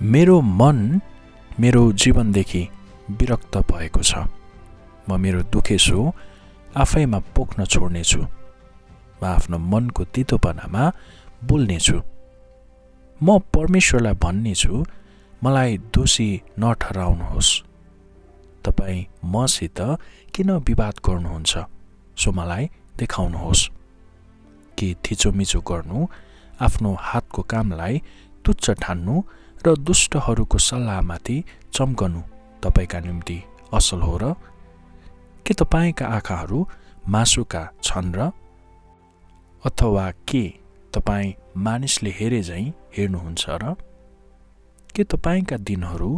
मेरो मन मेरो जीवनदेखि विरक्त भएको छ। म मेरो दुखेसो आफैमा पोख्न छोड्नेछु। म आफ्नो मनको तितोपनामा बोल्नेछु। म परमेश्वरलाई भन्नेछु, मलाई दोषी नठहराउनुहोस्। तपाईँ मसित किन विवाद गर्नुहुन्छ, सो मलाई देखाउनुहोस्। कि थिचोमिचो गर्नु, आफ्नो हातको कामलाई तुच्छ ठान्नु र दुष्टहरूको सल्लाहमाथि चम्कनु तपाईका निम्ति असल हो र? के तपाईका आँखाहरू मासुका छन् र? अथवा के तपाईँ मानिसले हेरे झैं हेर्नुहुन्छ र? के तपाईका दिनहरू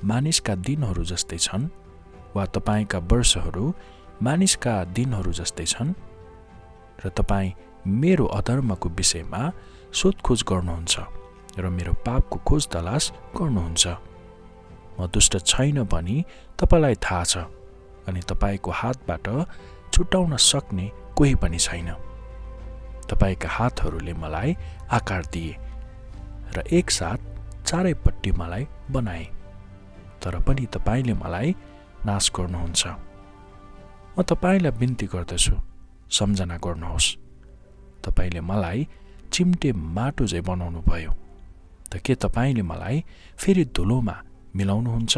मानिसका दिनहरू जस्तै छन्, वा तपाईका वर्षहरू मानिसका दिनहरू जस्तै छन्? र तपाईँ मेरो अधर्मको विषयमा सोधखोज गर्नुहुन्छ र मेरो पापको खोज तलास गर्नुहुन्छ। म दुष्ट छैन भनी तपाईलाई थाहा छ, अनि तपाईको हातबाट छुटाउन सक्ने कोही पनि छैन। तपाईका हातहरूले मलाई आकार दिए र एकसाथ चारैपट्टि मलाई बनाए, तर पनि तपाईले मलाई नाश गर्नुहुन्छ। म तपाईलाई बिन्ती गर्दछु, सम्झना गर्नुहोस्। तपाईले मलाई चिम्टे माटो झैं बनाउनु भयो, त के तपाईले मलाई फेरि धुलोमा मिलाउनुहुन्छ?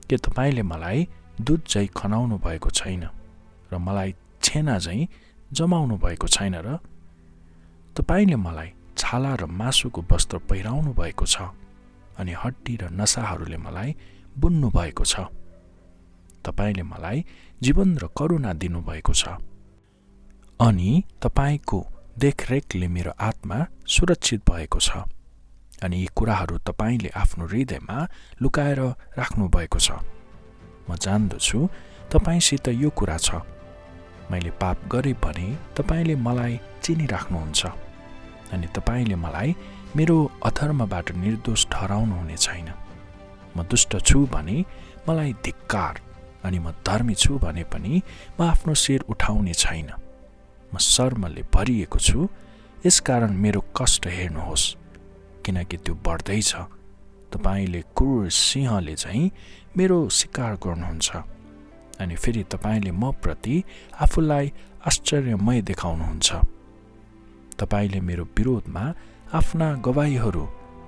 के तपाईले मलाई दूध झैं खनाउनु भएको छैन र मलाई छेना झैं जमाउनु भएको छैन र? तपाईले मलाई छाला र मासुको वस्त्र पहिराउनु भएको छ, अनि हड्डी र नसाहरूले मलाई बुन्नु भएको छ। तपाईले मलाई जीवन र करुणा दिनुभएको छ, अनि तपाईको देखरेखले मेरो आत्मा सुरक्षित भएको छ। अनि यी कुराहरू तपाईले आफ्नो हृदयमा लुकाएर राख्नु भएको छ। म जान्दछु तपाईसित यो कुरा छ। मैले पाप गरे भने तपाईले मलाई चिनिराख्नुहुन्छ, अनि तपाईले मलाई मेरो अधर्मबाट निर्दोष ठहराउनु हुने छैन। म दुष्ट छु भने मलाई धिक्कार, अनि म धर्मी छु भने पनि म आफ्नो शिर उठाउने छैन। म शर्मले भरिएको छु, यसकारण मेरो कष्ट हेर्नुहोस्, किनकि त्यो बढ्दैछ। तपाईले क्रूर सिंहले झैं मेरो शिकार गर्नुहुन्छ, अनि फेरि तपाईले म प्रति आफूलाई आश्चर्यमय देखाउनुहुन्छ। तपाईले मेरो विरोधमा आफ्ना गवाहीहरू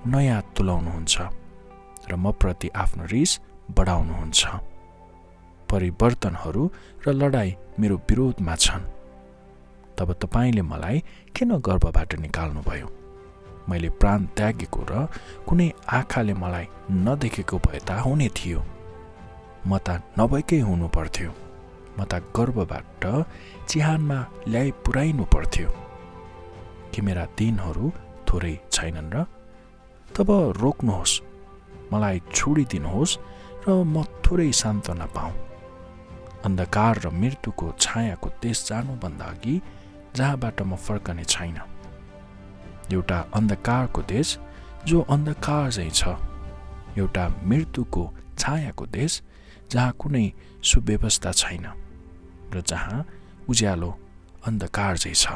नयाँ तुलाउनुहुन्छ र म प्रति आफ्नो रिस बढाउनुहुन्छ। परिवर्तनहरू र लडाई मेरो विरोधमा छन्। तब तपाईले मलाई किन गर्भबाट निकाल्नुभयो? मैले प्राण त्यागेको र कुनै आँखाले मलाई नदेखेको भए त हुने थियो। म त नभएकै हुनु पर्थ्यो। म त गर्भबाट चिहानमा ल्याइ पुर्याइनु पर्थ्यो। कि मेरा दिनहरू थोरै छैनन् र? तब रोक्नुहोस्, मलाई छोडिदिनुहोस् र म थोरै सान्त्वना पाऊँ। अन्धकार र मृत्युको छायाको देश जानुभन्दा अघि जहाँबाट म फर्कने छैन। एउटा अन्धकारको देश जो अन्धकार झैं छ, एउटा मृत्युको छायाको देश जहाँ कुनै सुव्यवस्था छैन र जहाँ उज्यालो अन्धकार झैं छ।